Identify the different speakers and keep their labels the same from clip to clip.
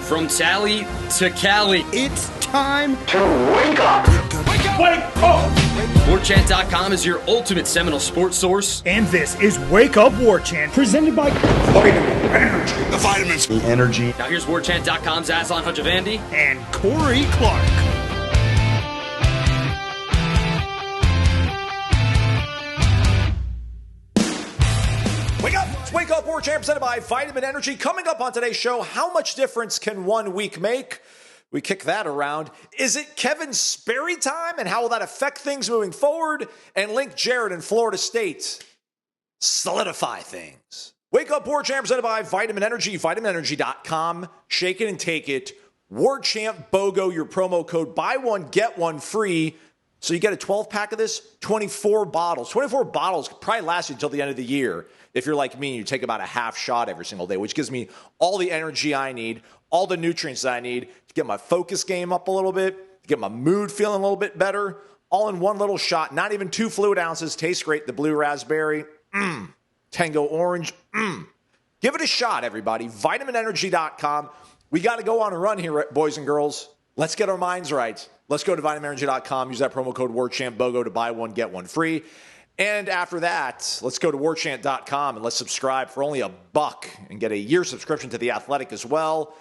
Speaker 1: From Tally to Cali.
Speaker 2: It's time
Speaker 3: to wake up.
Speaker 4: Wake up!
Speaker 1: Warchant.com is your ultimate Seminole sports source.
Speaker 2: And this is Wake Up Warchant, presented by
Speaker 4: Vitamin Energy.
Speaker 3: The vitamins.
Speaker 2: The energy.
Speaker 1: Now here's Warchant.com's Aslan Hajavandi
Speaker 2: and Corey Clark.
Speaker 5: Wake Up Warchant presented by Vitamin Energy. Coming up on today's show, how much difference can 1 week make? We kick that around. Is it Kevin Sperry time, and how will that affect things moving forward? And Link Jared in Florida State solidify things. Wake Up Warchant presented by Vitamin Energy, vitaminenergy.com. Shake it and take it. warchantbogo, your promo code. Buy one, get one free. So you get a 12-pack of this, 24 bottles. 24 bottles could probably last you until the end of the year. If you're like me, you take about a half shot every single day, which gives me all the energy I need, all the nutrients I need to get my focus game up a little bit, to get my mood feeling a little bit better, all in one little shot. Not even 2 fluid ounces. Tastes great. The blue raspberry, Tango orange, Give it a shot, everybody. VitaminEnergy.com. We got to go on a run here, boys and girls. Let's get our minds right. Let's go to VitaminEnergy.com. Use that promo code WarchantBogo to buy one, get one free. And after that, let's go to warchant.com and let's subscribe for only $1 and get a year subscription to The Athletic as well.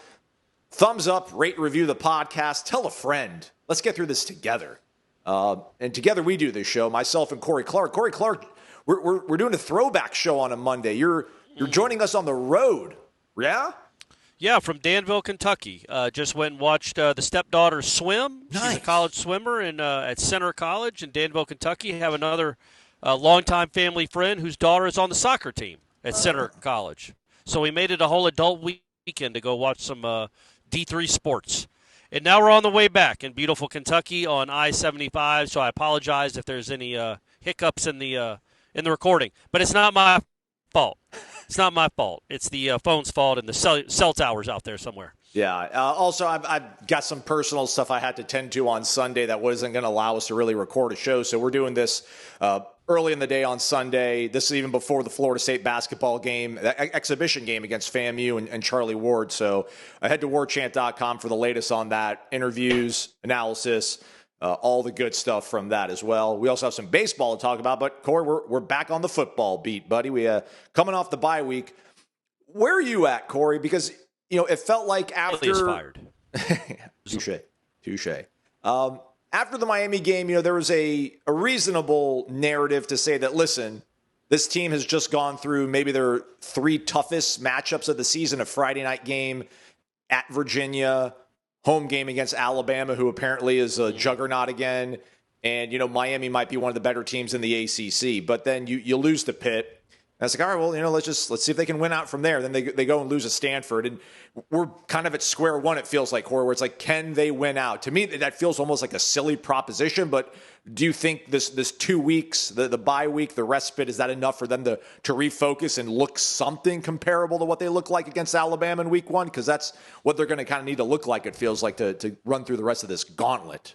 Speaker 5: Thumbs up, rate and review the podcast. Tell a friend. Let's get through this together. And together we do this show, myself and Corey Clark. Corey Clark, we're doing a throwback show on a Monday. You're joining us on the road, yeah?
Speaker 6: Yeah, from Danville, Kentucky. Just went and watched the stepdaughter swim.
Speaker 5: Nice.
Speaker 6: She's a college swimmer at Center College in Danville, Kentucky. Have another longtime family friend whose daughter is on the soccer team at Center College. So we made it a whole adult weekend to go watch some D3 sports. And now we're on the way back in beautiful Kentucky on I-75. So I apologize if there's any hiccups in the recording, but it's not my fault. It's not my fault. It's the phone's fault and the cell towers out there somewhere.
Speaker 5: Yeah. Also, I've got some personal stuff I had to tend to on Sunday that wasn't going to allow us to really record a show. So we're doing this early in the day on Sunday. This is even before the Florida State basketball game, exhibition game against FAMU and Charlie Ward. So head to warchant.com for the latest on that. Interviews, analysis, all the good stuff from that as well. We also have some baseball to talk about. But, Corey, we're back on the football beat, buddy. We coming off the bye week. Where are you at, Corey? Because – it felt like after
Speaker 6: fired.
Speaker 5: Touche. After the Miami game, there was a reasonable narrative to say that, listen, this team has just gone through maybe their 3 toughest matchups of the season, a Friday night game at Virginia, home game against Alabama, who apparently is a juggernaut again. And, Miami might be one of the better teams in the ACC. But then you lose to Pitt. And I was like, all right, well, let's see if they can win out from there. Then they go and lose to Stanford. And we're kind of at square one, it feels like, Corey, where it's like, can they win out? To me, that feels almost like a silly proposition. But do you think this 2 weeks, the bye week, the respite, is that enough for them to refocus and look something comparable to what they look like against Alabama in week 1? Because that's what they're going to kind of need to look like, it feels like, to run through the rest of this gauntlet.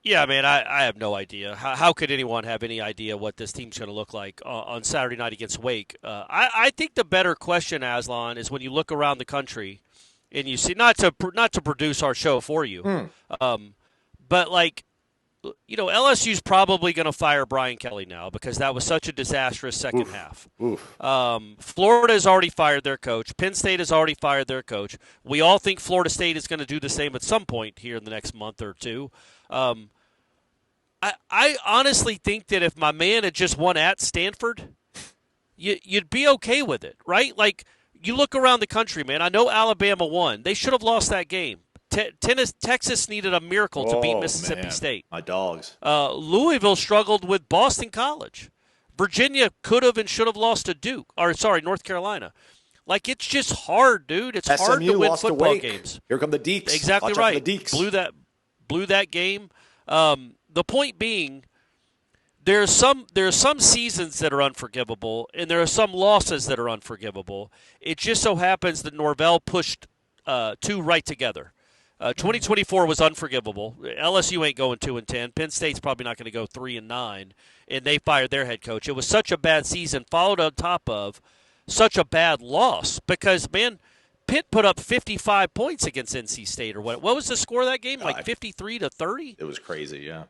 Speaker 6: Yeah, man, I have no idea. How could anyone have any idea what this team's going to look like on Saturday night against Wake? I think the better question, Aslan, is when you look around the country and you see, not to produce our show for you, but LSU's probably going to fire Brian Kelly now because that was such a disastrous second half. Florida has already fired their coach. Penn State has already fired their coach. We all think Florida State is going to do the same at some point here in the next month or two. I honestly think that if my man had just won at Stanford, you'd be okay with it, right? Like, you look around the country, man. I know Alabama won. They should have lost that game. Texas needed a miracle to beat Mississippi State.
Speaker 5: My dogs.
Speaker 6: Louisville struggled with Boston College. Virginia could have and should have lost to North Carolina. Like, it's just hard, dude. It's hard to win football games.
Speaker 5: Here come the Deeks.
Speaker 6: Exactly
Speaker 5: Watch
Speaker 6: right.
Speaker 5: out for the Deeks.
Speaker 6: Blew that game. The point being, there are some seasons that are unforgivable, and there are some losses that are unforgivable. It just so happens that Norvell pushed 2 right together. 2024 was unforgivable. LSU ain't going 2-10. Penn State's probably not going to go 3-9, and they fired their head coach. It was such a bad season, followed on top of such a bad loss because, man, Pitt put up 55 points against NC State, or what was the score of that game? Like 53-30?
Speaker 5: It was crazy, yeah.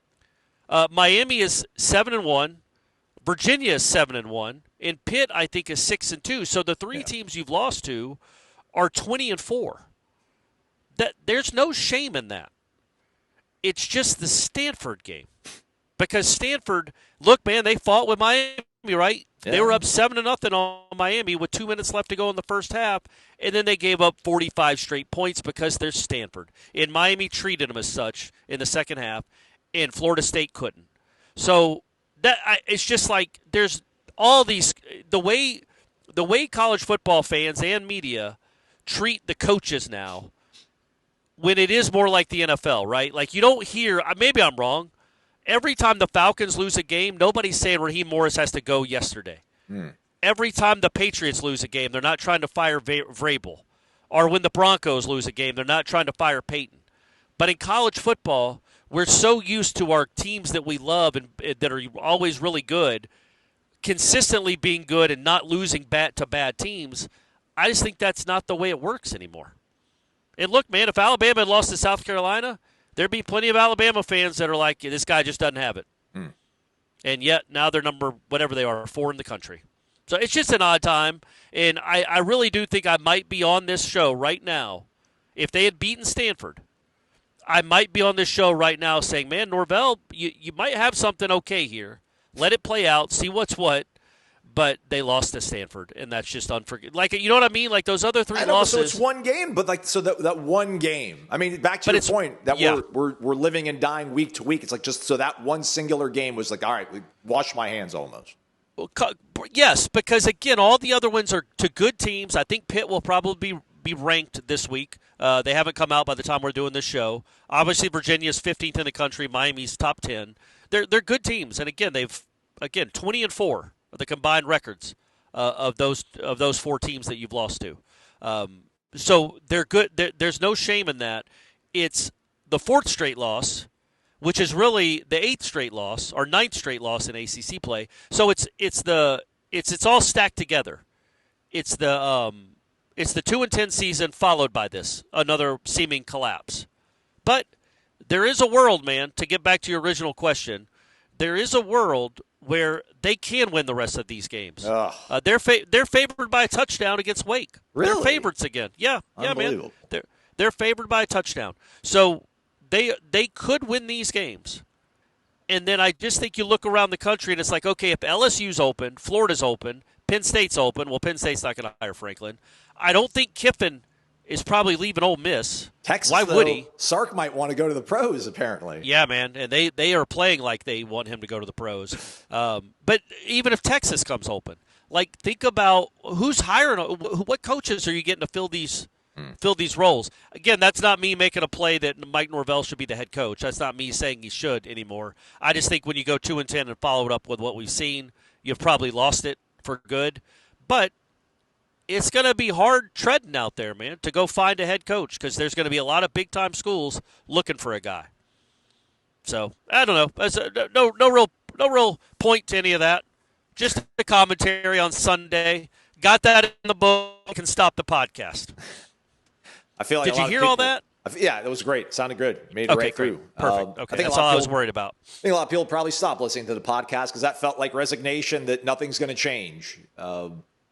Speaker 6: Miami is 7-1. Virginia is 7-1. And Pitt, I think, is 6-2. So the three teams you've lost to are 20-4. There's no shame in that. It's just the Stanford game. Because Stanford, look, man, they fought with Miami, right? Yeah. They were up 7-0 on Miami with 2 minutes left to go in the first half, and then they gave up 45 straight points because they're Stanford. And Miami treated them as such in the second half, and Florida State couldn't. So it's just like there's all these the way college football fans and media treat the coaches now, when it is more like the NFL, right? Like you don't hear, maybe I'm wrong, every time the Falcons lose a game, nobody's saying Raheem Morris has to go yesterday. Every time the Patriots lose a game, they're not trying to fire Vrabel. Or when the Broncos lose a game, they're not trying to fire Peyton. But in college football, we're so used to our teams that we love and that are always really good, consistently being good and not losing to bad teams. I just think that's not the way it works anymore. And look, man, if Alabama had lost to South Carolina, there'd be plenty of Alabama fans that are like, this guy just doesn't have it. And yet now they're number, whatever they are, 4 in the country. So it's just an odd time. And I really do think I might be on this show right now. If they had beaten Stanford, I might be on this show right now saying, man, Norvell, you might have something okay here. Let it play out, see what's what. But they lost to Stanford, and that's just unforgivable. Like, you know what I mean? Like those other three losses.
Speaker 5: So it's one game, but like so that one game. I mean, back to your point that we're living and dying week to week. It's like just so that one singular game was like, all right, wash my hands almost.
Speaker 6: Well, yes, because again, all the other ones are to good teams. I think Pitt will probably be ranked this week. They haven't come out by the time we're doing this show. Obviously, Virginia's 15th in the country. Miami's top 10. They're good teams, and again, they've 20-4. The combined records of those 4 teams that you've lost to. So they're good. There's no shame in that. It's the 4th straight loss, which is really the 8th straight loss or 9th straight loss in ACC play. So it's all stacked together. It's the 2-10 season followed by this, another seeming collapse. But there is a world, man, to get back to your original question, there is a world where they can win the rest of these games. They're favored by a touchdown against Wake.
Speaker 5: Really?
Speaker 6: They're favorites again. Yeah, man. They're favored by a touchdown. So they could win these games. And then I just think you look around the country and it's like, okay, if LSU's open, Florida's open, Penn State's open. Well, Penn State's not going to hire Franklin. I don't think Kiffin is probably leaving Ole Miss.
Speaker 5: Texas,
Speaker 6: why would he?
Speaker 5: Sark might want to go to the pros, apparently.
Speaker 6: Yeah, man, and they are playing like they want him to go to the pros. But even if Texas comes open, like think about who's hiring, what coaches are you getting to fill these roles? Again, that's not me making a play that Mike Norvell should be the head coach. That's not me saying he should anymore. I just think when you go 2-10 and follow it up with what we've seen, you've probably lost it for good. But it's going to be hard treading out there, man, to go find a head coach because there's going to be a lot of big-time schools looking for a guy. So, I don't know. There's no real point to any of that. Just a commentary on Sunday. Got that in the book. Can stop the podcast.
Speaker 5: I feel like
Speaker 6: Did you hear all that?
Speaker 5: Yeah, that was great. Sounded good. Made it right through.
Speaker 6: Perfect. Okay, that's all I was worried about.
Speaker 5: I think a lot of people probably stopped listening to the podcast because that felt like resignation that nothing's going to change.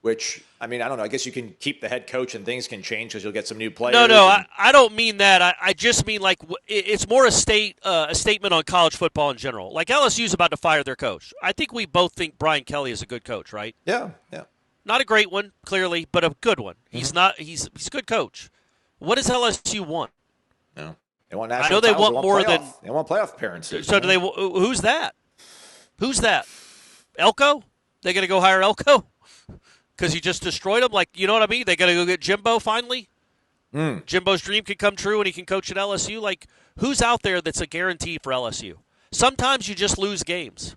Speaker 5: Which, I mean, I don't know. I guess you can keep the head coach and things can change because you'll get some new players.
Speaker 6: No, I don't mean that. I just mean like it's more a statement on college football in general. Like LSU's about to fire their coach. I think we both think Brian Kelly is a good coach, right?
Speaker 5: Yeah.
Speaker 6: Not a great one, clearly, but a good one. He's not. He's a good coach. What does LSU want?
Speaker 5: No, they want national.
Speaker 6: I know they
Speaker 5: titles.
Speaker 6: want more than
Speaker 5: they want playoff appearances.
Speaker 6: So do they? Who's that? Who's that? Elko? They going to go hire Elko? Because he just destroyed them? Like, you know what I mean? They got to go get Jimbo finally? Jimbo's dream could come true and he can coach at LSU? Like, who's out there that's a guarantee for LSU? Sometimes you just lose games.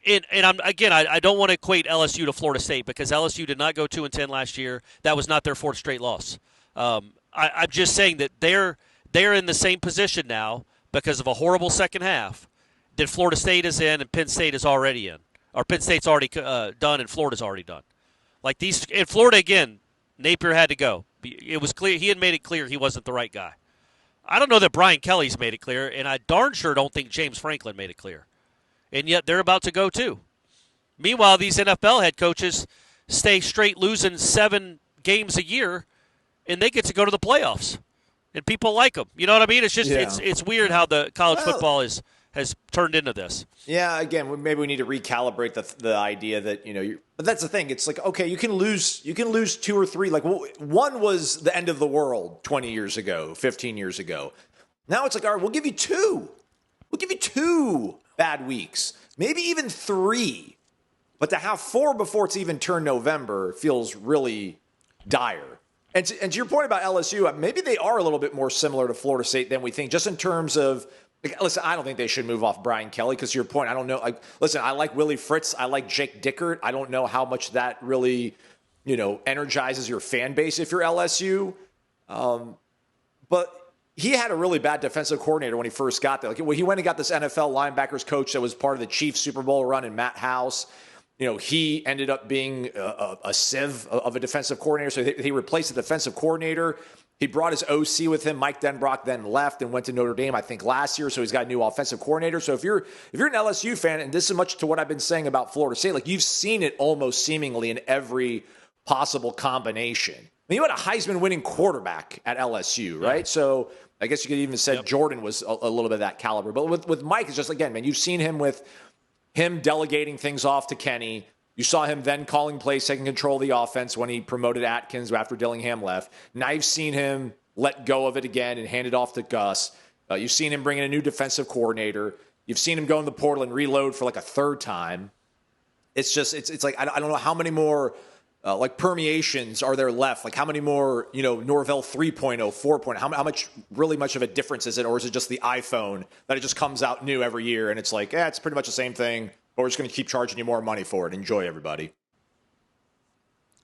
Speaker 6: And I don't want to equate LSU to Florida State because LSU did not go 2-10 last year. That was not their 4th straight loss. I'm just saying that they're in the same position now because of a horrible second half that Florida State is in and Penn State is already in. Or Penn State's already done and Florida's already done. Like these in Florida again, Napier had to go. It was clear he had made it clear he wasn't the right guy. I don't know that Brian Kelly's made it clear, and I darn sure don't think James Franklin made it clear. And yet they're about to go too. Meanwhile, these NFL head coaches stay straight losing 7 games a year, and they get to go to the playoffs. And people like them. You know what I mean? It's just it's weird how the college football has turned into this.
Speaker 5: Yeah, again, maybe we need to recalibrate the idea that, but that's the thing. It's like, okay, you can lose 2 or 3. Like, one was the end of the world 20 years ago, 15 years ago. Now it's like, all right, we'll give you 2. We'll give you 2 bad weeks, maybe even 3. But to have 4 before it's even turned November feels really dire. And to your point about LSU, maybe they are a little bit more similar to Florida State than we think, just in terms of, listen, I don't think they should move off Brian Kelly because, to your point, I don't know. Listen, I like Willie Fritz. I like Jake Dickert. I don't know how much that really, energizes your fan base if you're LSU. But he had a really bad defensive coordinator when he first got there. Like, when he went and got this NFL linebackers coach that was part of the Chiefs Super Bowl run in Matt House. He ended up being a sieve of a defensive coordinator. So he replaced the defensive coordinator. He brought his OC with him. Mike Denbrock then left and went to Notre Dame, I think, last year. So he's got a new offensive coordinator. So if you're an LSU fan, and this is much to what I've been saying about Florida State, like, you've seen it almost seemingly in every possible combination. I mean, you had a Heisman-winning quarterback at LSU, right? Yeah. So I guess you could even say Jordan was a little bit of that caliber. But with Mike, it's just, again, man, you've seen him with him delegating things off to Kenny. You saw him then calling plays, taking control of the offense when he promoted Atkins after Dillingham left. Now you've seen him let go of it again and hand it off to Gus. You've seen him bring in a new defensive coordinator. You've seen him go in the portal and reload for like a 3rd time. It's just, it's like, I don't know how many more permeations are there left? Like, how many more, Norvell 3.0, 4.0? How much of a difference is it? Or is it just the iPhone that it just comes out new every year and it's like, it's pretty much the same thing, but we're just going to keep charging you more money for it. Enjoy, everybody.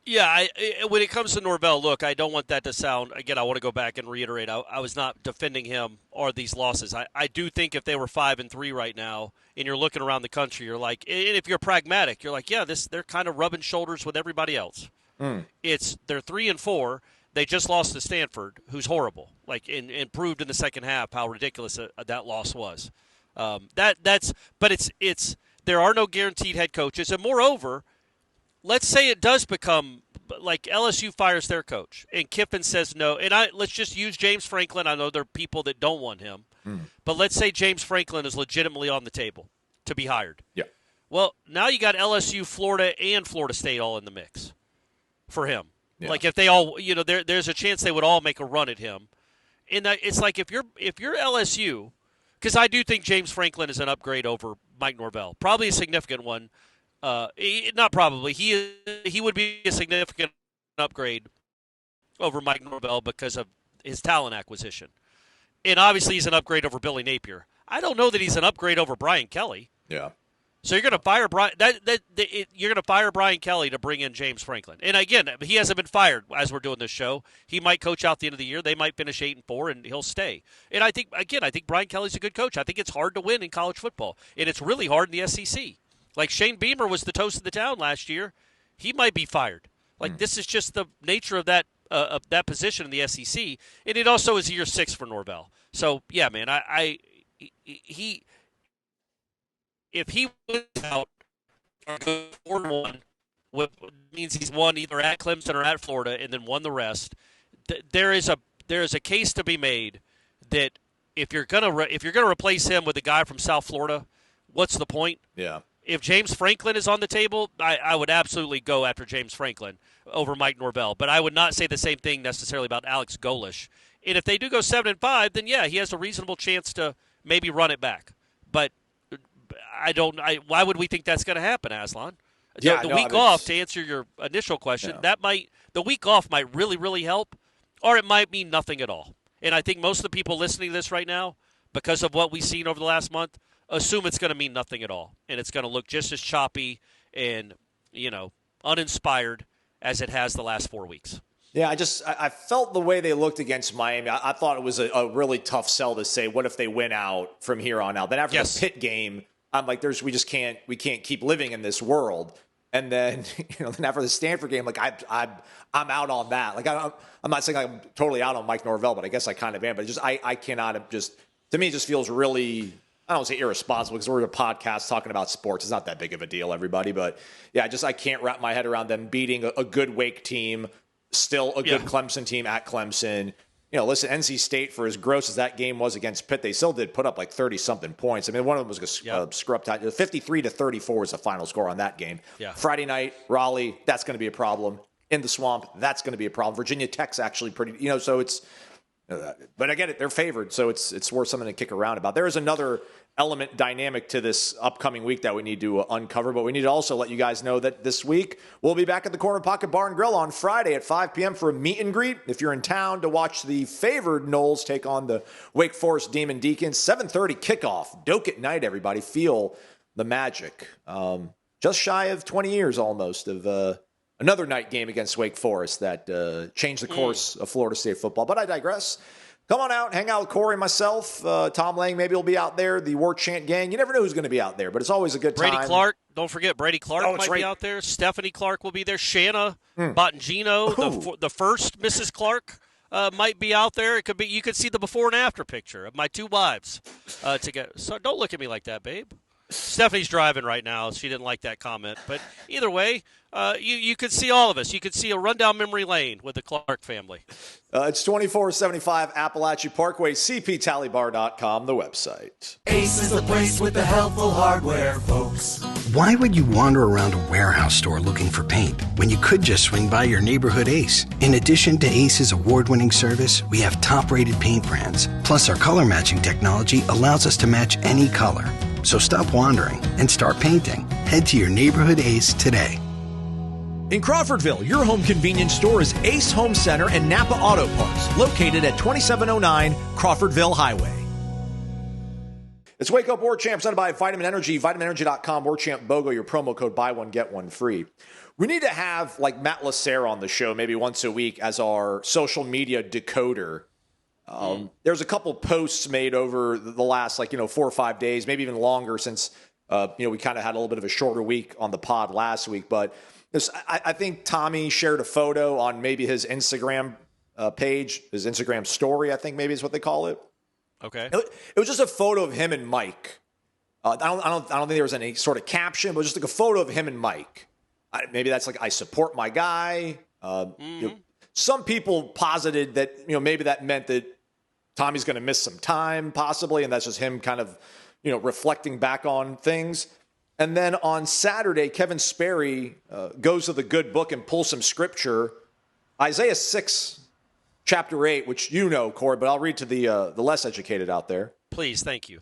Speaker 6: Yeah, when it comes to Norvell, look, I don't want that to sound, again, I want to go back and reiterate, I was not defending him or these losses. I do think if they were 5-3 right now, and you're looking around the country, you're like, and if you're pragmatic, you're like, they're kind of rubbing shoulders with everybody else. They're 3-4. They just lost to Stanford, who's horrible, and proved in the second half how ridiculous that loss was. But it's there are no guaranteed head coaches, and moreover, let's say it does become like LSU fires their coach and Kiffin says no. And let's just use James Franklin. I know there are people that don't want him, but let's say James Franklin is legitimately on the table to be hired.
Speaker 5: Yeah.
Speaker 6: Well, now you got LSU, Florida, and Florida State all in the mix for him. Yeah. Like if they all, there's a chance they would all make a run at him. And it's like if you're LSU, because I do think James Franklin is an upgrade over Mike Norvell, probably a significant one. Not probably. He would be a significant upgrade over Mike Norvell because of his talent acquisition. And obviously he's an upgrade over Billy Napier. I don't know that he's an upgrade over Brian Kelly.
Speaker 5: Yeah.
Speaker 6: So you're going to fire Brian you're going to fire Brian Kelly to bring in James Franklin. And again, he hasn't been fired as we're doing this show. He might coach out the end of the year. They might finish 8-4 and he'll stay. And I think Brian Kelly's a good coach. I think it's hard to win in college football. And it's really hard in the SEC. Like Shane Beamer was the toast of the town last year. He might be fired. This is just the nature of that position in the SEC. And it also is year 6 for Norvell. So, yeah, man, if he wins out or goes 4-1, what means he's won either at Clemson or at Florida and then won the rest, there is a case to be made that if you're gonna replace him with a guy from South Florida, what's the point?
Speaker 5: Yeah.
Speaker 6: If James Franklin is on the table, I would absolutely go after James Franklin over Mike Norvell. But I would not say the same thing necessarily about Alex Golish. And if they do go 7-5, then yeah, he has a reasonable chance to maybe run it back. But why would we think that's going to happen, Aslan?
Speaker 5: Yeah,
Speaker 6: the week off, to answer your initial question, the week off might really, really help, or it might mean nothing at all. And I think most of the people listening to this right now, because of what we've seen over the last month, assume it's going to mean nothing at all. And it's going to look just as choppy and, uninspired as it has the last 4 weeks.
Speaker 5: Yeah, I felt the way they looked against Miami. I thought it was a really tough sell to say, what if they win out from here on out? Then after the Pitt game, I'm like, we can't keep living in this world. And then, then after the Stanford game, like I'm out on that. Like I'm not saying I'm totally out on Mike Norvell, but I guess I kind of am. But I cannot to me, it just feels really, I don't want to say irresponsible because we're a podcast talking about sports. It's not that big of a deal, everybody. But yeah, I can't wrap my head around them beating a good Wake team, still a good Clemson team at Clemson. Listen, NC State, for as gross as that game was against Pitt, they still did put up like 30-something points. I mean, one of them was a scrub time. 53-34 was the final score on that game. Yeah. Friday night, Raleigh, that's going to be a problem. In the Swamp, that's going to be a problem. Virginia Tech's actually pretty, so it's but I get it. They're favored, so it's worth something to kick around about. There is another element dynamic to this upcoming week that we need to uncover, but we need to also let you guys know that this week we'll be back at the Corner Pocket Bar and Grill on Friday at 5 p.m. for a meet and greet. If you're in town to watch the favored Noles take on the Wake Forest Demon Deacons, 7:30 kickoff. Doke at night, everybody. Feel the magic. Just shy of 20 years almost of another night game against Wake Forest that changed the course of Florida State football. But I digress. Come on out, hang out with Corey and myself. Tom Lang maybe will be out there. The Warchant gang. You never know who's going to be out there, but it's always a good time.
Speaker 6: Brady Clark. Don't forget, Brady Clark might be out there. Stephanie Clark will be there. Shanna Bottangino, the first Mrs. Clark, might be out there. It could be. You could see the before and after picture of my two wives together. So don't look at me like that, babe. Stephanie's driving right now. She didn't like that comment. But either way, you could see all of us. You could see a rundown memory lane with the Clark family.
Speaker 5: It's 2475 Appalachia Parkway, cptallybar.com, the website.
Speaker 3: Ace is the place with the helpful hardware, folks.
Speaker 7: Why would you wander around a warehouse store looking for paint when you could just swing by your neighborhood Ace? In addition to Ace's award-winning service, we have top-rated paint brands. Plus, our color matching technology allows us to match any color. So stop wandering and start painting. Head to your neighborhood Ace today.
Speaker 2: In Crawfordville, your home convenience store is Ace Home Center and Napa Auto Parts, located at 2709 Crawfordville Highway.
Speaker 5: It's Wake Up Warchant, presented by Vitamin Energy, vitaminenergy.com, warchantbogo, your promo code, buy one, get one free. We need to have, like, Matt Lasser on the show maybe once a week as our social media decoder. There's a couple posts made over the last, 4 or 5 days, maybe even longer since, we kind of had a little bit of a shorter week on the pod last week. But I think Tommy shared a photo on maybe his Instagram page, his Instagram story, I think maybe is what they call it.
Speaker 6: Okay.
Speaker 5: It was just a photo of him and Mike. I don't think there was any sort of caption, but just like a photo of him and Mike. Maybe that's like, I support my guy. Some people posited that, maybe that meant that Tommy's going to miss some time possibly, and that's just him kind of, reflecting back on things. And then on Saturday, Kevin Sperry goes to the good book and pulls some scripture. Isaiah 6, chapter 8, which Corey, but I'll read to the less educated out there.
Speaker 6: Please, thank you.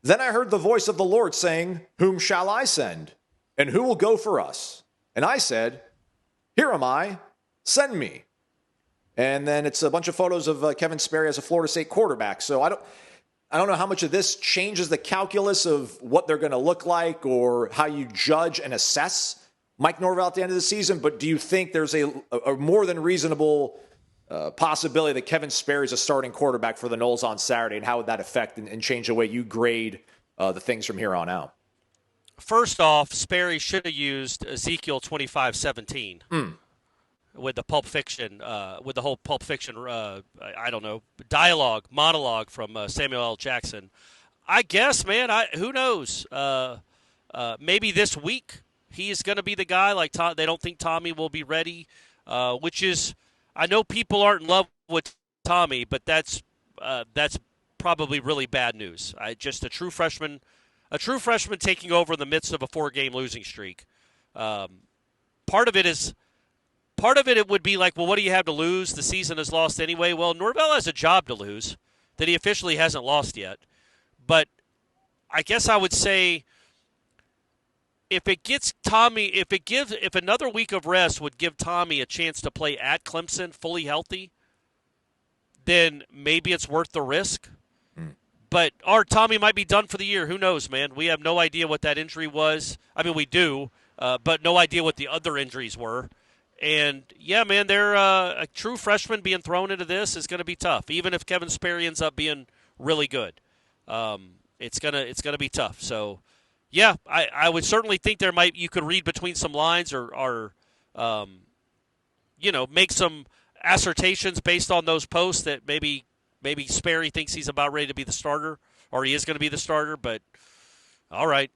Speaker 5: Then I heard the voice of the Lord saying, "Whom shall I send? And who will go for us?" And I said, "Here am I, send me." And then it's a bunch of photos of Kevin Sperry as a Florida State quarterback. So I don't know how much of this changes the calculus of what they're going to look like or how you judge and assess Mike Norvell at the end of the season. But do you think there's a more than reasonable possibility that Kevin Sperry is a starting quarterback for the Noles on Saturday, and how would that affect and change the way you grade the things from here on out?
Speaker 6: First off, Sperry should have used Ezekiel 25:17. With the Pulp Fiction, with the whole Pulp Fiction, monologue from Samuel L. Jackson. I guess, man, who knows? Maybe this week he's going to be the guy. Like they don't think Tommy will be ready, which is, I know people aren't in love with Tommy, but that's probably really bad news. Just a true freshman taking over in the midst of a 4-game losing streak. Part of it would be like, well, what do you have to lose? The season is lost anyway. Well, Norvell has a job to lose that he officially hasn't lost yet. But I guess I would say if another week of rest would give Tommy a chance to play at Clemson fully healthy, then maybe it's worth the risk. But Tommy might be done for the year. Who knows, man? We have no idea what that injury was. I mean, we do, but no idea what the other injuries were. And, yeah, man, they're a true freshman being thrown into this is going to be tough. Even if Kevin Sperry ends up being really good, it's gonna be tough. So Yeah, I would certainly think you could read between some lines or make some assertions based on those posts that maybe Sperry thinks he's about ready to be the starter or he is going to be the starter. But all right.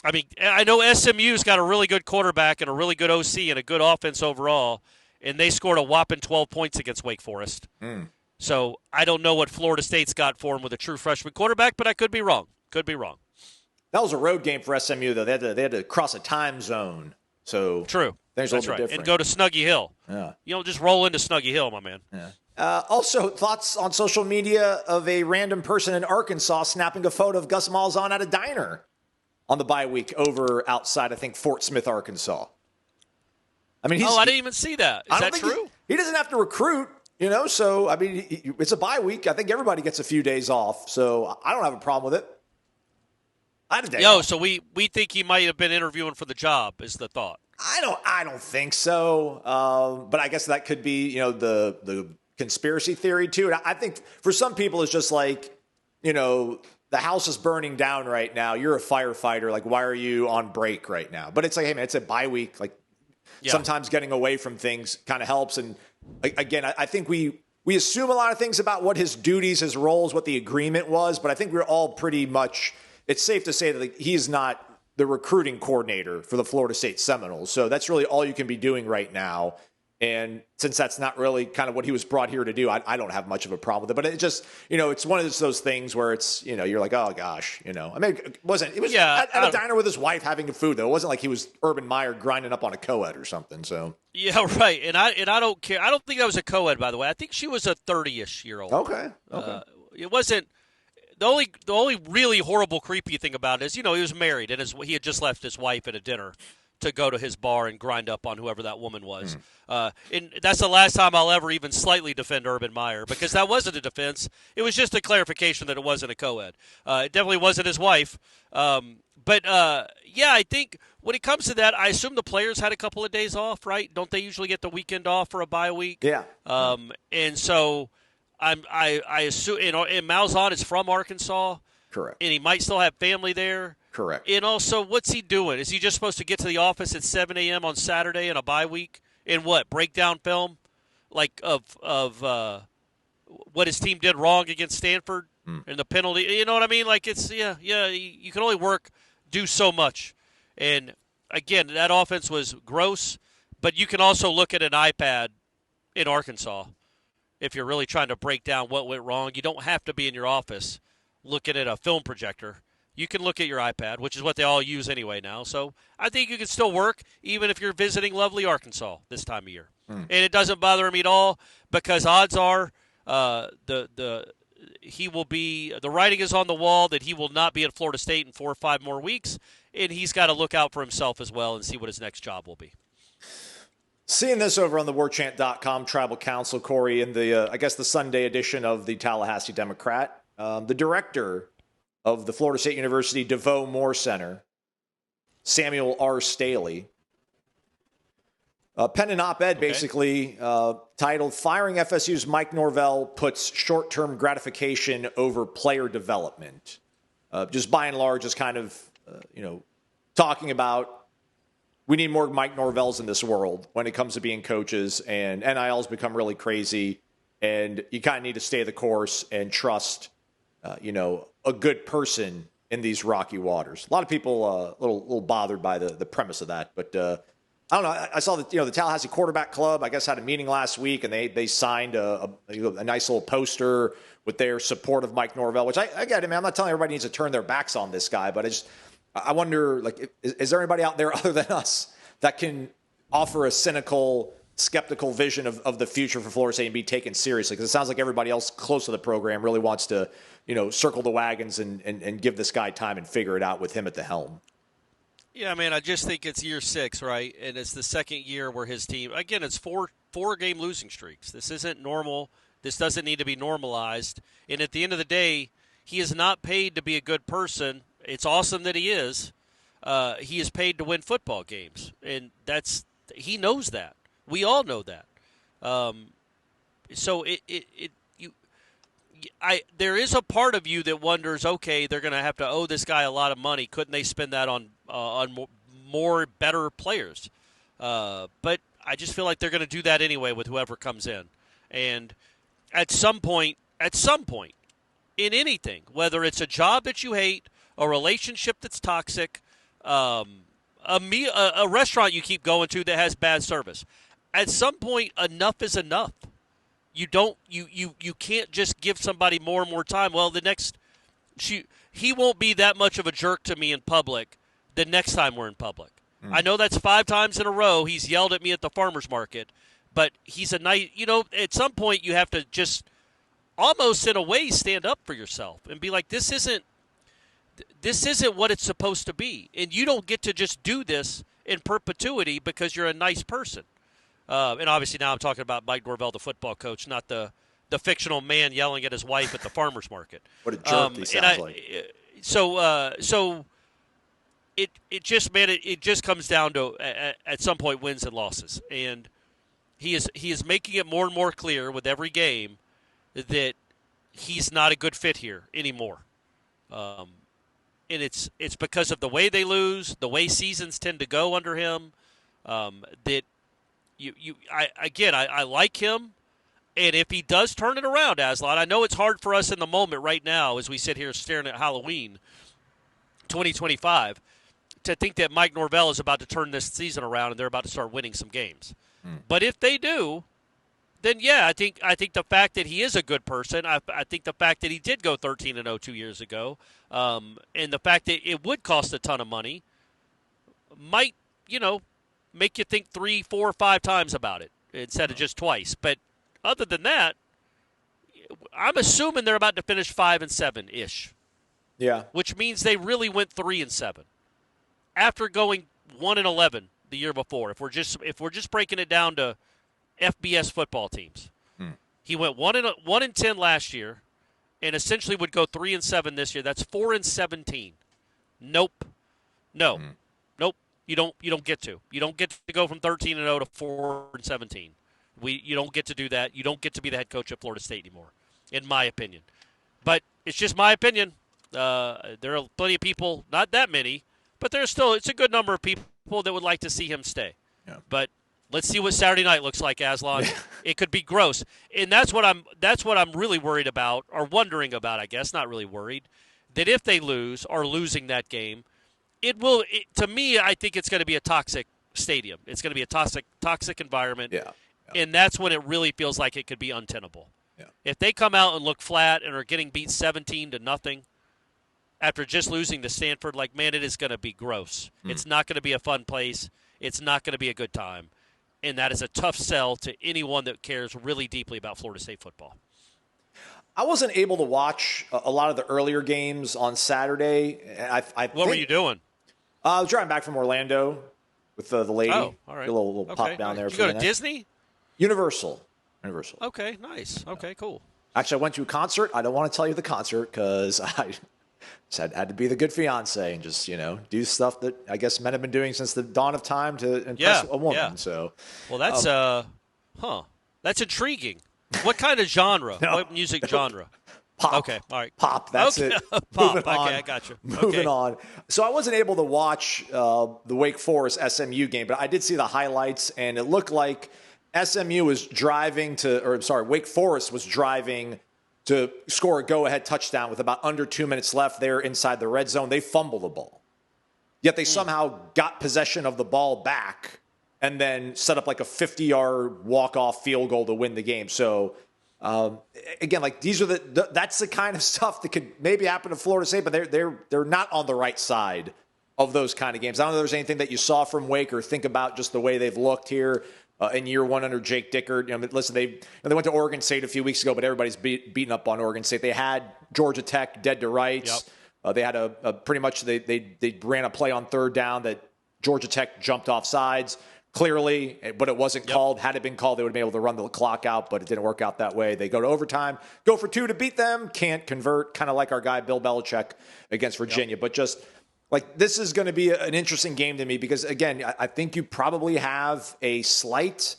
Speaker 6: I mean, I know SMU's got a really good quarterback and a really good OC and a good offense overall, and they scored a whopping 12 points against Wake Forest. So I don't know what Florida State's got for him with a true freshman quarterback, but I could be wrong.
Speaker 5: That was a road game for SMU, though. They had to cross a time zone. So
Speaker 6: true.
Speaker 5: Things are a little bit different.
Speaker 6: And go to Snuggy Hill.
Speaker 5: Yeah.
Speaker 6: You don't just roll into Snuggy Hill, my man.
Speaker 5: Yeah. Also, thoughts on social media of a random person in Arkansas snapping a photo of Gus Malzahn at a diner on the bye week over outside, I think, Fort Smith, Arkansas. I mean,
Speaker 6: I didn't even see that. Is that true?
Speaker 5: He doesn't have to recruit, so, I mean, it's a bye week. I think everybody gets a few days off, so I don't have a problem with it. I had a day off.
Speaker 6: So we think he might have been interviewing for the job is the thought.
Speaker 5: I don't think so, but I guess that could be, the conspiracy theory too. And I think for some people it's just like, the house is burning down right now. You're a firefighter. Like, why are you on break right now? But it's like, hey man, it's a bye week. Like sometimes getting away from things kind of helps. And again, I think we assume a lot of things about what his duties, his roles, what the agreement was. But I think we're all pretty much, it's safe to say that he's not the recruiting coordinator for the Florida State Seminoles. So that's really all you can be doing right now. And since that's not really kind of what he was brought here to do, I don't have much of a problem with it. But it just, it's one of those things where it's, you're like, oh gosh, I mean, it was at a diner with his wife having food though. It wasn't like he was Urban Meyer grinding up on a co-ed or something. So
Speaker 6: yeah, right. And I don't care. I don't think that was a co-ed, by the way. I think she was a 30-ish year old.
Speaker 5: Okay.
Speaker 6: It wasn't. The only really horrible, creepy thing about it is, he was married and he had just left his wife at a dinner to go to his bar and grind up on whoever that woman was. And that's the last time I'll ever even slightly defend Urban Meyer, because that wasn't a defense. It was just a clarification that it wasn't a co-ed. It definitely wasn't his wife. But I think when it comes to that, I assume the players had a couple of days off, right? Don't they usually get the weekend off for a bye week?
Speaker 5: Yeah.
Speaker 6: And so I assume, and Malzahn is from Arkansas.
Speaker 5: Correct.
Speaker 6: And he might still have family there.
Speaker 5: Correct.
Speaker 6: And also, what's he doing? Is he just supposed to get to the office at 7 a.m. on Saturday in a bye week and break down film like of what his team did wrong against Stanford and the penalty? You know what I mean? Like you can only do so much. And again, that offense was gross, but you can also look at an iPad in Arkansas if you're really trying to break down what went wrong. You don't have to be in your office looking at a film projector. You can look at your iPad, which is what they all use anyway now. So I think you can still work even if you're visiting lovely Arkansas this time of year. And it doesn't bother me at all, because odds are he will be, the writing is on the wall that he will not be at Florida State in 4 or 5 more weeks, and he's got to look out for himself as well and see what his next job will be.
Speaker 5: Seeing this over on the warchant.com Tribal Council, Corey, in the the Sunday edition of the Tallahassee Democrat, the director of the Florida State University DeVoe Moore Center, Samuel R. Staley, penned an op-ed basically titled "Firing FSU's Mike Norvell Puts Short-Term Gratification Over Player Development." Just by and large, just kind of, talking about we need more Mike Norvells in this world when it comes to being coaches, and NIL's become really crazy, and you kind of need to stay the course and trust, a good person in these rocky waters. A lot of people a little bothered by the premise of that, but I don't know. I saw that the Tallahassee Quarterback Club, I guess, had a meeting last week, and they signed a nice little poster with their support of Mike Norvell, which I get it, man. I'm not telling everybody needs to turn their backs on this guy, but I wonder, like, is there anybody out there other than us that can offer a cynical, skeptical vision of the future for Florida State and be taken seriously? Because it sounds like everybody else close to the program really wants to, circle the wagons and give this guy time and figure it out with him at the helm.
Speaker 6: Yeah, man, I just think it's year 6, right? And it's the second year where his team, again, it's four-game losing streaks. This isn't normal. This doesn't need to be normalized. And at the end of the day, he is not paid to be a good person. It's awesome that he is. He is paid to win football games. And he knows that. We all know that. So there is a part of you that wonders, okay, they're going to have to owe this guy a lot of money. Couldn't they spend that on more better players? But I just feel like they're going to do that anyway with whoever comes in. And at some point, in anything, whether it's a job that you hate, a relationship that's toxic, a restaurant you keep going to that has bad service, at some point, enough is enough. You can't just give somebody more and more time. Well, he won't be that much of a jerk to me in public the next time we're in public. I know that's 5 times in a row he's yelled at me at the farmer's market, but he's a nice, at some point you have to just almost in a way stand up for yourself and be like, this isn't what it's supposed to be. And you don't get to just do this in perpetuity because you're a nice person. And obviously now I'm talking about Mike Norvell, the football coach, not the fictional man yelling at his wife at the farmer's market.
Speaker 5: What a jerk he sounds like.
Speaker 6: So it just comes down to at some point wins and losses, and he is making it more and more clear with every game that he's not a good fit here anymore. And it's because of the way they lose, the way seasons tend to go under him. That I like him, and if he does turn it around, Aslan, I know it's hard for us in the moment right now as we sit here staring at Halloween 2025 to think that Mike Norvell is about to turn this season around and they're about to start winning some games. But if they do, then yeah, I think the fact that he is a good person, I think the fact that he did go 13-0 2 years ago, and the fact that it would cost a ton of money might, make you think 3, 4, 5 times about it instead of just twice. But other than that, I'm assuming they're about to finish 5-7-ish.
Speaker 5: Yeah.
Speaker 6: Which means they really went 3-7 after going 1-11 the year before. If we're just breaking it down to FBS football teams, he went 1-10 last year, and essentially would go 3-7 this year. That's 4-17. Nope. No. Nope. You don't get to. You don't get to go from 13-0 to 4-17. You don't get to do that. You don't get to be the head coach at Florida State anymore, in my opinion. But it's just my opinion. There are plenty of people, not that many, but it's a good number of people that would like to see him stay. Yeah. But let's see what Saturday night looks like, Aslan. It could be gross. And that's what I'm really worried about, or wondering about, I guess, not really worried, that if they lose or losing that game, to me, I think it's going to be a toxic stadium. It's going to be a toxic environment.
Speaker 5: Yeah.
Speaker 6: And that's when it really feels like it could be untenable.
Speaker 5: Yeah.
Speaker 6: If they come out and look flat and are getting beat 17-0 after just losing to Stanford, man, it is going to be gross. It's not going to be a fun place. It's not going to be a good time. And that is a tough sell to anyone that cares really deeply about Florida State football.
Speaker 5: I wasn't able to watch a lot of the earlier games on Saturday.
Speaker 6: What were you doing?
Speaker 5: I was driving back from Orlando with the lady.
Speaker 6: Oh, all right.
Speaker 5: A little pop down there.
Speaker 6: Did you go to Disney?
Speaker 5: Universal.
Speaker 6: Okay, nice. Okay, cool.
Speaker 5: Actually, I went to a concert. I don't want to tell you the concert because I had to be the good fiance and just, do stuff that I guess men have been doing since the dawn of time to impress a woman. Yeah. So,
Speaker 6: well, that's that's intriguing. What kind of genre? What music genre?
Speaker 5: Pop.
Speaker 6: Okay, all right.
Speaker 5: Pop, that's it.
Speaker 6: Pop.
Speaker 5: Moving on.
Speaker 6: Okay, I got you.
Speaker 5: Moving on. So I wasn't able to watch the Wake Forest SMU game, but I did see the highlights, and it looked like Wake Forest was driving to score a go-ahead touchdown with about under 2 minutes left there inside the red zone. They fumbled the ball. Yet they somehow got possession of the ball back and then set up a 50-yard walk-off field goal to win the game. So, again, these are that's the kind of stuff that could maybe happen to Florida State, but they're not on the right side of those kind of games. I don't know if there's anything that you saw from Wake or think about just the way they've looked here in year one under Jake Dickert. Listen, they went to Oregon State a few weeks ago, but everybody's beating up on Oregon State. They had Georgia Tech dead to rights. Yep. They had pretty much they ran a play on third down that Georgia Tech jumped off sides. Clearly, but it wasn't called. Had it been called, they would have been able to run the clock out, but it didn't work out that way. They go to overtime, go for 2 to beat them, can't convert, kind of like our guy Bill Belichick against Virginia. But just this is going to be an interesting game to me because, again, I think you probably have a slight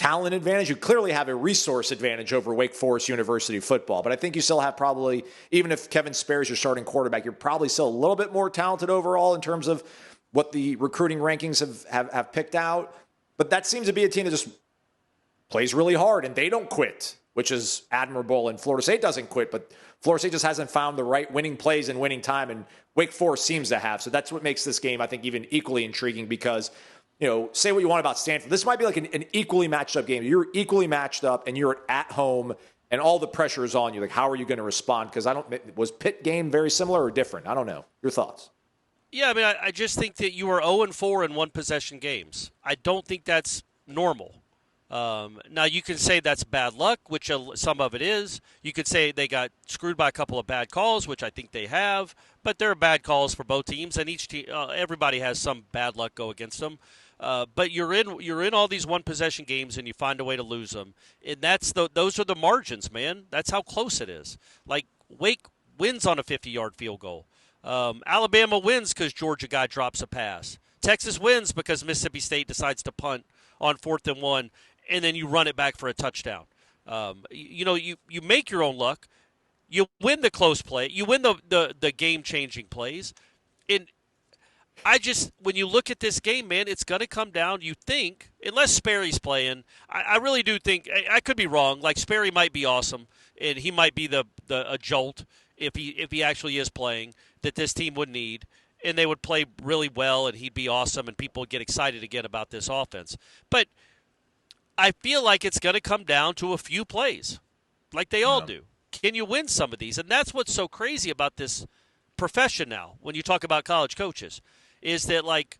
Speaker 5: talent advantage. You clearly have a resource advantage over Wake Forest University football, but I think you still have probably, even if Kevin Sperry is your starting quarterback, you're probably still a little bit more talented overall in terms of what the recruiting rankings have picked out. But that seems to be a team that just plays really hard and they don't quit, which is admirable. And Florida State doesn't quit, but Florida State just hasn't found the right winning plays and winning time, and Wake Forest seems to have. So that's what makes this game, I think, even equally intriguing because, say what you want about Stanford. This might be like an equally matched up game. You're equally matched up and you're at home and all the pressure is on you. Like, how are you going to respond? Because was Pitt game very similar or different? I don't know. Your thoughts?
Speaker 6: Yeah, I mean, I just think that you are 0-4 in one-possession games. I don't think that's normal. Now, you can say that's bad luck, which some of it is. You could say they got screwed by a couple of bad calls, which I think they have. But there are bad calls for both teams, and each team, everybody has some bad luck go against them. But you're in all these one-possession games, and you find a way to lose them. And those are the margins, man. That's how close it is. Like, Wake wins on a 50-yard field goal. Alabama wins because Georgia guy drops a pass. Texas wins because Mississippi State decides to punt on 4th and 1, and then you run it back for a touchdown. You make your own luck. You win the close play. You win the game-changing plays. And when you look at this game, man, it's going to come down, you think, unless Sperry's playing, I really do think, I could be wrong, like Sperry might be awesome, and he might be a jolt if he actually is playing, that this team would need, and they would play really well, and he'd be awesome, and people would get excited again about this offense. But I feel like it's going to come down to a few plays, like they all do. Can you win some of these? And that's what's so crazy about this profession now, when you talk about college coaches, is that, Mike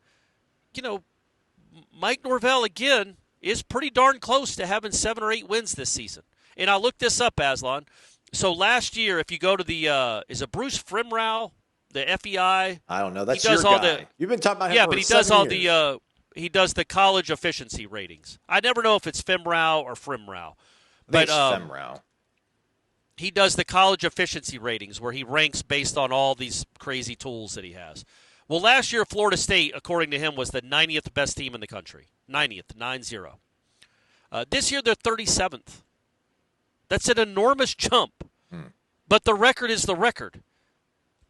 Speaker 6: Norvell, again, is pretty darn close to having 7 or 8 wins this season. And I looked this up, Aslan. So last year, if you go to the is it Bruce Frimrau, the FEI?
Speaker 5: I don't know. That's your guy. You've been talking about him for 7 years. Yeah, but he does he does the college efficiency ratings. I never know if it's Fimrau or Frimrau. But Fimrau.
Speaker 6: He does the college efficiency ratings where he ranks based on all these crazy tools that he has. Well, last year, Florida State, according to him, was the 90th best team in the country. 90th, 9-0. This year, they're 37th. That's an enormous jump. But the record is the record.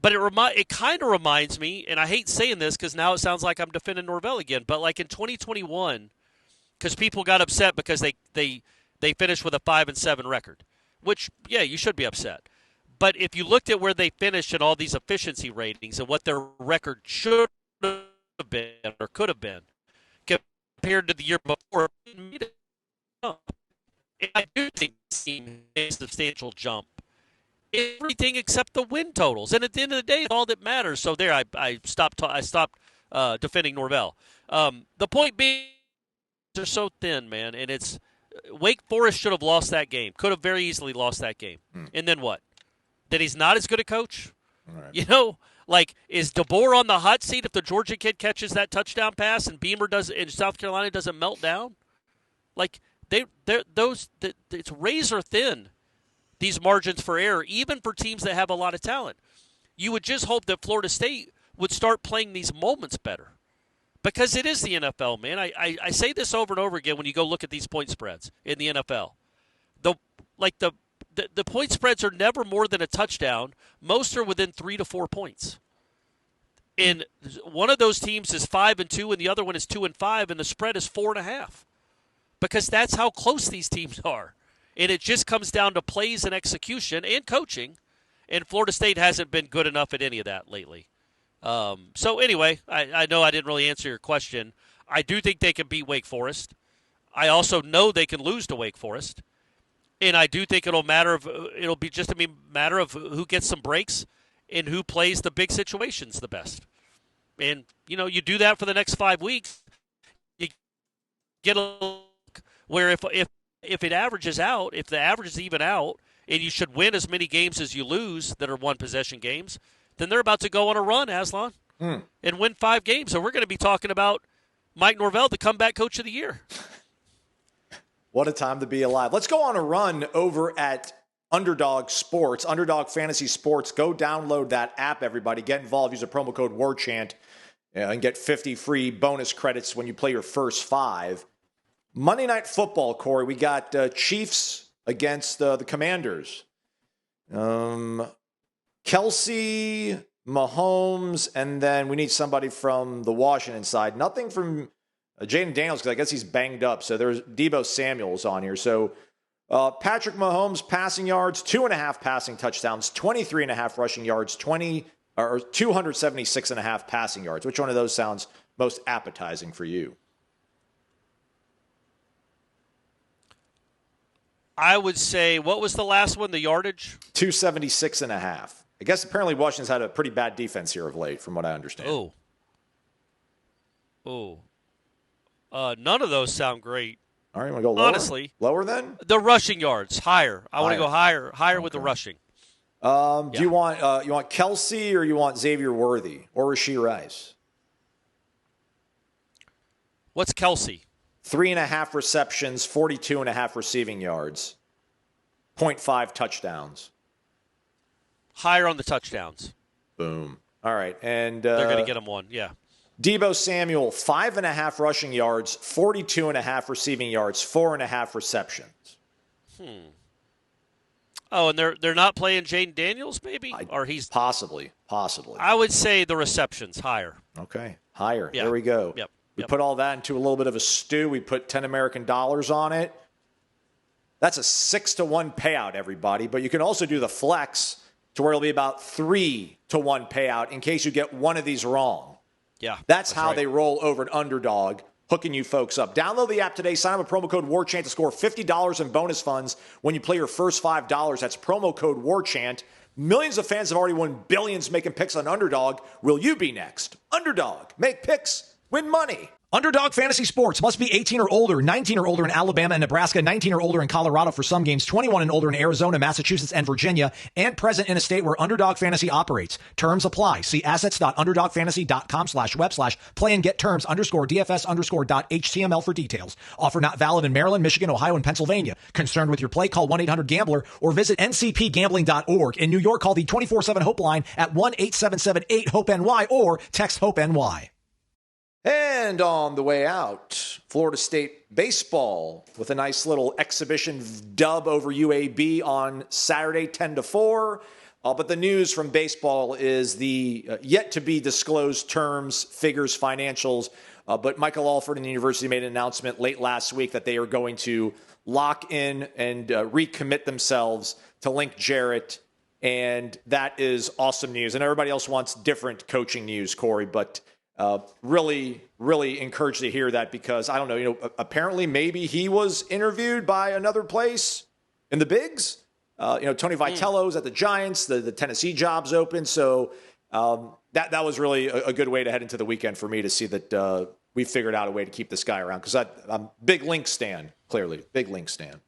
Speaker 6: But it kind of reminds me, and I hate saying this because now it sounds like I'm defending Norvell again, but like in 2021, because people got upset because they finished with a 5-7 record, which, yeah, you should be upset. But if you looked at where they finished in all these efficiency ratings and what their record should have been or could have been compared to the year before, it made a jump. And I do think this team made a substantial jump. Everything except the win totals. And at the end of the day, it's all that matters. So there, I stopped defending Norvell. The point being, they're so thin, man. And it's Wake Forest should have lost that game. Could have very easily lost that game. And then what? That he's not as good a coach? Right. Is DeBoer on the hot seat if the Georgia kid catches that touchdown pass and Beamer in South Carolina doesn't melt down? It's razor thin, these margins for error, even for teams that have a lot of talent. You would just hope that Florida State would start playing these moments better, because it is the NFL, man. I say this over and over again when you go look at these point spreads in the NFL. The point spreads are never more than a touchdown. Most are within 3 to 4 points. And one of those teams is 5-2, and the other one is 2-5, and the spread is 4.5. Because that's how close these teams are. And it just comes down to plays and execution and coaching. And Florida State hasn't been good enough at any of that lately. So anyway, I know I didn't really answer your question. I do think they can beat Wake Forest. I also know they can lose to Wake Forest. And I do think it'll be just a matter of who gets some breaks and who plays the big situations the best. And, you do that for the next 5 weeks. You get a where if it averages out, if the averages even out, and you should win as many games as you lose that are one-possession games, then they're about to go on a run, Aslan, and win 5 games. So we're going to be talking about Mike Norvell, the comeback coach of the year.
Speaker 5: What a time to be alive. Let's go on a run over at Underdog Sports, Underdog Fantasy Sports. Go download that app, everybody. Get involved. Use a promo code WARCHANT and get 50 free bonus credits when you play your first 5. Monday Night Football, Corey. We got Chiefs against the Commanders. Kelsey, Mahomes, and then we need somebody from the Washington side. Nothing from Jaden Daniels, because I guess he's banged up. So there's Deebo Samuel's on here. So Patrick Mahomes passing yards, 2.5 passing touchdowns, 23.5 rushing yards, 276.5 passing yards. Which one of those sounds most appetizing for you?
Speaker 6: I would say, what was the last one, the yardage?
Speaker 5: 276.5. I guess apparently Washington's had a pretty bad defense here of late, from what I understand. None of those sound great. All right, you want to go lower?
Speaker 6: Honestly.
Speaker 5: Lower then?
Speaker 6: The rushing yards, higher. I want to go higher okay. With the rushing.
Speaker 5: Do you want Kelsey or you want Xavier Worthy or Rashee Rice?
Speaker 6: What's Kelsey?
Speaker 5: 3.5 receptions, 42.5 receiving yards, 0.5 touchdowns.
Speaker 6: Higher on the touchdowns.
Speaker 5: Boom. All right. And
Speaker 6: they're going to get him one, yeah.
Speaker 5: Deebo Samuel, 5.5 rushing yards, 42.5 receiving yards, 4.5 receptions.
Speaker 6: Oh, and they're not playing Jaden Daniels, maybe? Or he's
Speaker 5: possibly.
Speaker 6: I would say the receptions higher.
Speaker 5: Okay. Higher.
Speaker 6: Yeah.
Speaker 5: There we go.
Speaker 6: Yep.
Speaker 5: We put all that into a little bit of a stew. We put 10 American dollars on it. That's a 6-to-1 payout, everybody. But you can also do the flex to where it'll be about 3-to-1 payout in case you get one of these wrong.
Speaker 6: Yeah.
Speaker 5: That's how they roll over an underdog, hooking you folks up. Download the app today. Sign up with promo code WARCHANT to score $50 in bonus funds when you play your first $5. That's promo code WARCHANT. Millions of fans have already won billions making picks on Underdog. Will you be next? Underdog. Make picks. Win money.
Speaker 2: Underdog Fantasy Sports must be 18 or older, 19 or older in Alabama and Nebraska, 19 or older in Colorado for some games, 21 and older in Arizona, Massachusetts, and Virginia, and present in a state where Underdog Fantasy operates. Terms apply. See assets.underdogfantasy.com/web/play and get terms _DFS_.html for details. Offer not valid in Maryland, Michigan, Ohio, and Pennsylvania. Concerned with your play? Call 1-800-GAMBLER or visit ncpgambling.org. In New York, call the 24/7 Hope line at 1-877-8-HOPE-NY or text HOPE-NY.
Speaker 5: And on the way out, Florida State baseball with a nice little exhibition dub over UAB on Saturday, 10-4. But the news from baseball is the yet-to-be-disclosed terms, figures, financials. But Michael Alford and the university made an announcement late last week that they are going to lock in and recommit themselves to Link Jarrett. And that is awesome news. And everybody else wants different coaching news, Corey, but really, really encouraged to hear that because, I don't know, apparently maybe he was interviewed by another place in the bigs. Tony Vitello's at the Giants, the Tennessee job's open. So that was really a good way to head into the weekend for me to see that we figured out a way to keep this guy around because I'm big Link stan, clearly. Big Link stan.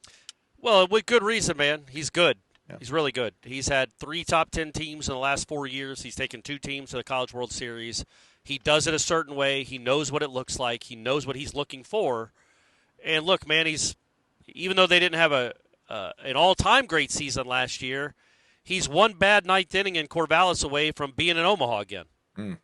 Speaker 6: Well, with good reason, man. He's good.
Speaker 5: Yeah.
Speaker 6: He's really good. He's had 3 top 10 teams in the last 4 years. He's taken 2 teams to the College World Series. He does it a certain way. He knows what it looks like. He knows what he's looking for. And look, man, even though they didn't have an all-time great season last year, he's one bad ninth inning in Corvallis away from being in Omaha again. And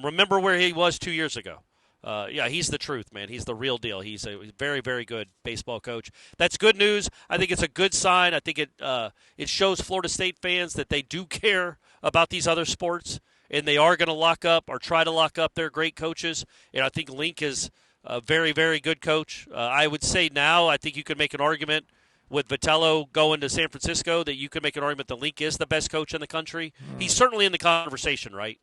Speaker 6: remember where he was 2 years ago. He's the truth, man. He's the real deal. He's a very, very good baseball coach. That's good news. I think it's a good sign. I think it shows Florida State fans that they do care about these other sports, and they are going to lock up or try to lock up their great coaches. And I think Link is a very, very good coach. I would say now I think you could make an argument with Vitello going to San Francisco that you could make an argument that Link is the best coach in the country. He's certainly in the conversation, right?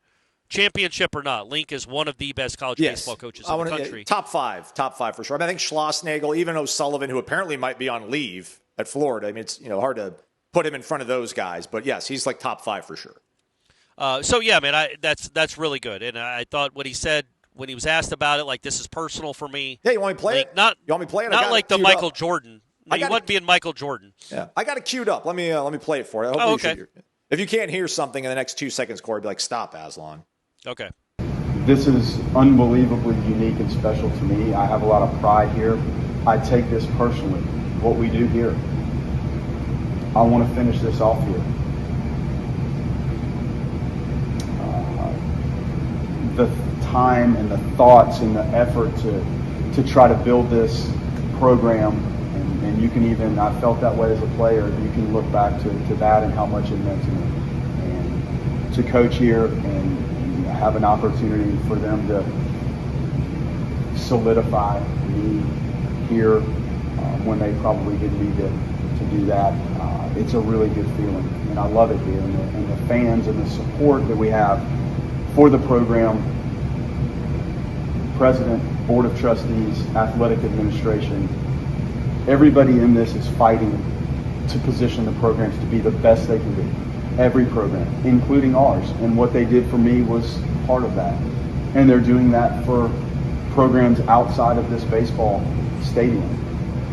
Speaker 6: Championship or not, Link is one of the best college baseball coaches in the country.
Speaker 5: Top five for sure. I think Schlossnagle, even O'Sullivan, who apparently might be on leave at Florida. I mean, it's hard to put him in front of those guys, but yes, he's like top 5 for sure.
Speaker 6: Man, that's really good. And I thought what he said when he was asked about it, like, this is personal for me.
Speaker 5: Yeah, you want me to play it?
Speaker 6: You want me to play it? Not like the Michael Jordan. No, he wasn't being Michael Jordan.
Speaker 5: Yeah, I got it queued up. Let me play it for you.
Speaker 6: Okay.
Speaker 5: If you can't hear something in the next 2 seconds, Corey, be like, stop, Aslan.
Speaker 6: Okay.
Speaker 8: This is unbelievably unique and special to me. I have a lot of pride here. I take this personally, what we do here. I want to finish this off here. The time and the thoughts and the effort to try to build this program, and you can even, I felt that way as a player, you can look back to that and how much it meant to me. And to coach here and have an opportunity for them to solidify me here when they probably didn't need to do that, it's a really good feeling, and I love it here. And the fans and the support that we have for the program, president, board of trustees, athletic administration, everybody in this is fighting to position the programs to be the best they can be. Every program, including ours. And what they did for me was part of that. And they're doing that for programs outside of this baseball stadium.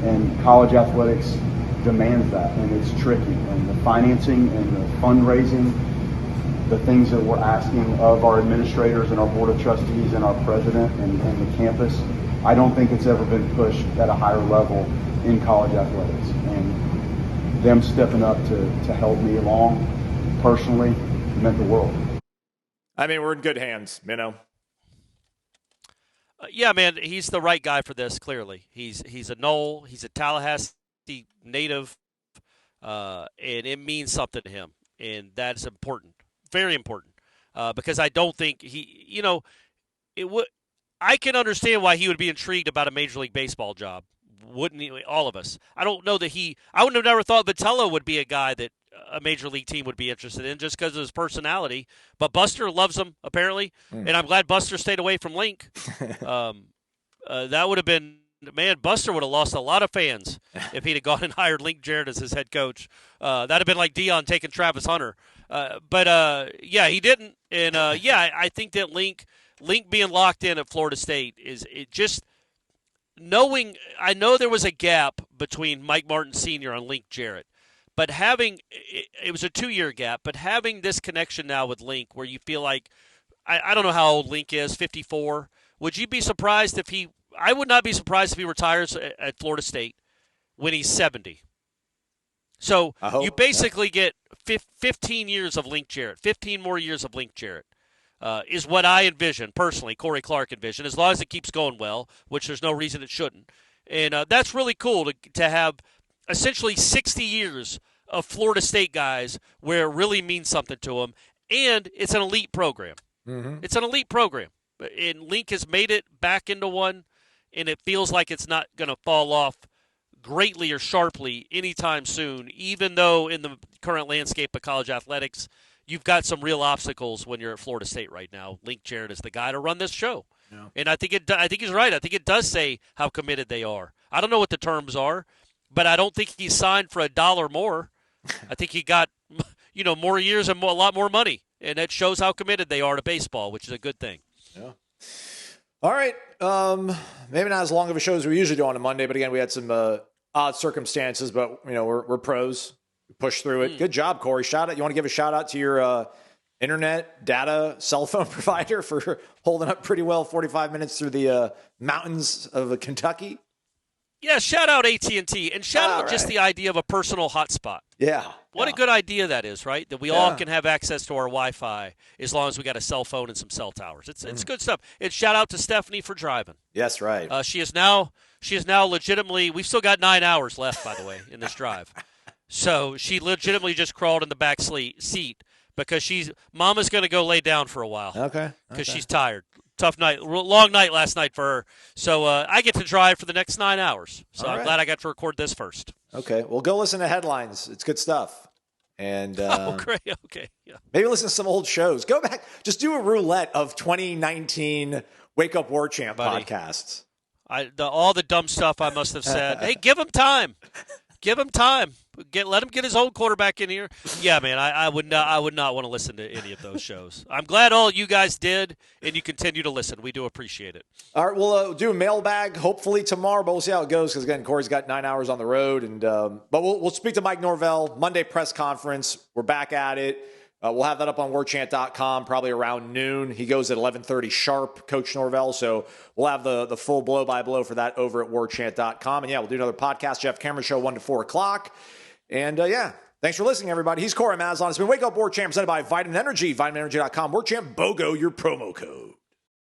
Speaker 8: And college athletics demands that, and it's tricky. And the financing and the fundraising, the things that we're asking of our administrators and our board of trustees and our president and the campus, I don't think it's ever been pushed at a higher level in college athletics. And them stepping up to help me along personally meant the world.
Speaker 5: I mean, we're in good hands, you know.
Speaker 6: Yeah, man, he's the right guy for this, clearly. He's a Nole, he's a Tallahassee native, and it means something to him, and that's important, very important, because I don't think I can understand why he would be intrigued about a Major League Baseball job, wouldn't he? All of us. I don't know that I would have never thought Vitello would be a guy that a Major League team would be interested in just because of his personality, but Buster loves him, apparently, and I'm glad Buster stayed away from Link. That would have been, man, Buster would have lost a lot of fans if he'd have gone and hired Link Jarrett as his head coach. That would have been like Dion taking Travis Hunter. Yeah, he didn't. And, I think that Link being locked in at Florida State is it just knowing – I know there was a gap between Mike Martin Sr. and Link Jarrett. But it was a 2-year gap, but having this connection now with Link where you feel like, I don't know how old Link is, 54. Would you be surprised if I would not be surprised if he retires at Florida State when he's 70. So you basically get 15 years of Link Jarrett, 15 more years of Link Jarrett is what I envision, personally, Corey Clark envision, as long as it keeps going well, which there's no reason it shouldn't. And that's really cool to have essentially 60 years of Florida State guys where it really means something to them, and it's an elite program. Mm-hmm. It's an elite program, and Link has made it back into one, and it feels like it's not going to fall off greatly or sharply anytime soon, even though in the current landscape of college athletics, you've got some real obstacles when you're at Florida State right now. Link Jarrett is the guy to run this show. Yeah. And I think he's right. I think it does say how committed they are. I don't know what the terms are, but I don't think he's signed for $1 more. I think he got, more years and a lot more money, and that shows how committed they are to baseball, which is a good thing.
Speaker 5: Yeah. All right. Maybe not as long of a show as we usually do on a Monday, but again, we had some odd circumstances, but we're pros. We pushed through it. Good job, Corey. You want to give a shout out to your internet, data, cell phone provider for holding up pretty well 45 minutes through the mountains of Kentucky?
Speaker 6: Yeah, shout out AT&T, and shout out just the idea of a personal hotspot.
Speaker 5: Yeah.
Speaker 6: What a good idea that is, right? That we all can have access to our Wi-Fi as long as we got a cell phone and some cell towers. It's good stuff. And shout out to Stephanie for driving. Yes, right. She is now legitimately – we've still got 9 hours left, by the way, in this drive. So she legitimately just crawled in the back seat because Mama's going to go lay down for a while. Okay. Because she's tired. Tough night, long night last night for her. So I get to drive for the next 9 hours. So I'm glad I got to record this first. Okay, well, go listen to Headlines. It's good stuff. And great. Okay, yeah. Maybe listen to some old shows. Go back, just do a roulette of 2019 Wake Up Warchant podcasts. All the dumb stuff I must have said. Hey, give him time. Give him time. Let him get his own quarterback in here. Yeah, man, I would not want to listen to any of those shows. I'm glad all you guys did, and you continue to listen. We do appreciate it. All right, we'll do a mailbag hopefully tomorrow, but we'll see how it goes because, again, Corey's got 9 hours on the road. And but we'll speak to Mike Norvell, Monday press conference. We're back at it. We'll have that up on warchant.com probably around noon. He goes at 11:30 sharp, Coach Norvell. So we'll have the full blow-by-blow for that over at warchant.com. And, we'll do another podcast, Jeff Cameron Show, 1 to 4 o'clock. And, thanks for listening, everybody. He's Corey Mazon. It's been Wake Up Warchant presented by Vitamin Energy, vitaminenergy.com. warchantbogo, your promo code.